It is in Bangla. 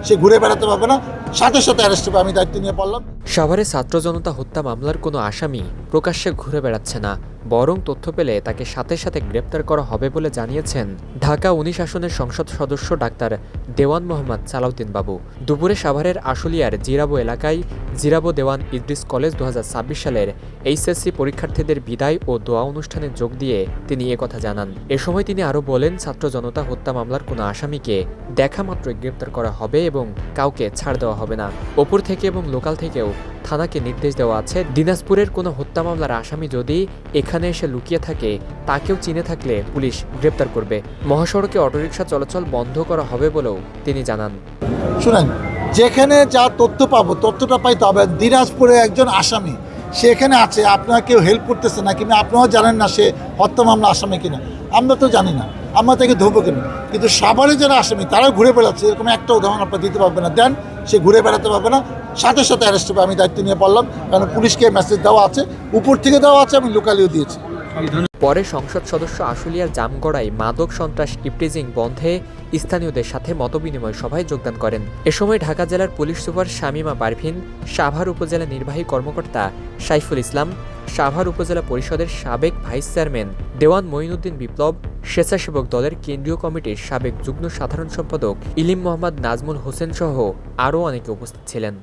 সে ঘুরে বেড়াতে পারবে না, সাথে সাথে অ্যারেস্ট হবে। আমি দায়িত্ব নিয়ে পড়লাম। সাভারে ছাত্র জনতা হত্যা মামলার কোনো আসামি প্রকাশ্যে ঘুরে বেড়াচ্ছে না, বরং তথ্য পেলে তাকে সাথে সাথে গ্রেপ্তার করা হবে বলে জানিয়েছেন ঢাকা 19 আসনের সংসদ সদস্য ডাক্তার দেওয়ান মোহাম্মদ সালাউদ্দিন বাবু। দুপুরে সাভারের আশুলিয়ার জিরাবো এলাকায় জিরাবো দেওয়ান ইদ্রিস কলেজ 2026 সালের এইচএসসি পরীক্ষার্থীদের বিদায় ও দোয়া অনুষ্ঠানে যোগ দিয়ে তিনি একথা জানান। এ সময় তিনি আরও বলেন, ছাত্র জনতা হত্যা মামলার কোনো আসামিকে দেখা মাত্রই গ্রেপ্তার করা হবে এবং কাউকে ছাড় দেওয়া হবে না। ওপর থেকে এবং লোকাল থেকেও থানাকে নির্দেশ দেওয়া আছে, দিনাজপুরের কোনো হত্যা মামলার আসামি যদি এখানে এসে লুকিয়ে থাকে, তাকেও চিনে থাকলে পুলিশ গ্রেপ্তার করবে। মহাসড়কে অটোরিকশা চলাচল বন্ধ করা হবে বলেও তিনি জানান। শুনেন, যেখানে যা তথ্য পাবো তথ্যটা পাইতে হবে। দিনাজপুরে একজন আসামি সে এখানে আছে, আপনারা কেউ হেল্প করতেছে না, কিংবা আপনারাও জানেন না সে হত্যা মামলা আসামি কিনা, আমরা তো জানি না, আমরা তাকে ধরবো কেন? কিন্তু সাভারে যারা আসামি তারাও ঘুরে বেড়াচ্ছে, এরকম একটা উদাহরণ আপনার দিতে পারবে না। দেন সে ঘুরে বেড়াতে পারবে না, সাথে সাথে অ্যারেস্ট হবে। আমি দায়িত্ব নিয়ে পড়লাম, কারণ পুলিশকে মেসেজ দেওয়া আছে, উপর থেকে দেওয়া আছে, আমি লোকালিও দিয়েছি। পরে সংসদ সদস্য আশুলিয়ার জামগড়ায় মাদক সন্ত্রাস ইপটিজিং বন্ধে স্থানীয়দের সাথে মতবিনিময় সভায় যোগদান করেন। এ সময় ঢাকা জেলার পুলিশ সুপার শামীমা পারভিন, সাভার উপজেলা নির্বাহী কর্মকর্তা সাইফুল ইসলাম, সাভার উপজেলা পরিষদের সাবেক ভাইস চেয়ারম্যান দেওয়ান মঈনুদ্দিন বিপ্লব, স্বেচ্ছাসেবক দলের কেন্দ্রীয় কমিটির সাবেক যুগ্ম সাধারণ সম্পাদক ইলিম মোহাম্মদ নাজমুল হোসেন সহ আরও অনেকে উপস্থিত ছিলেন।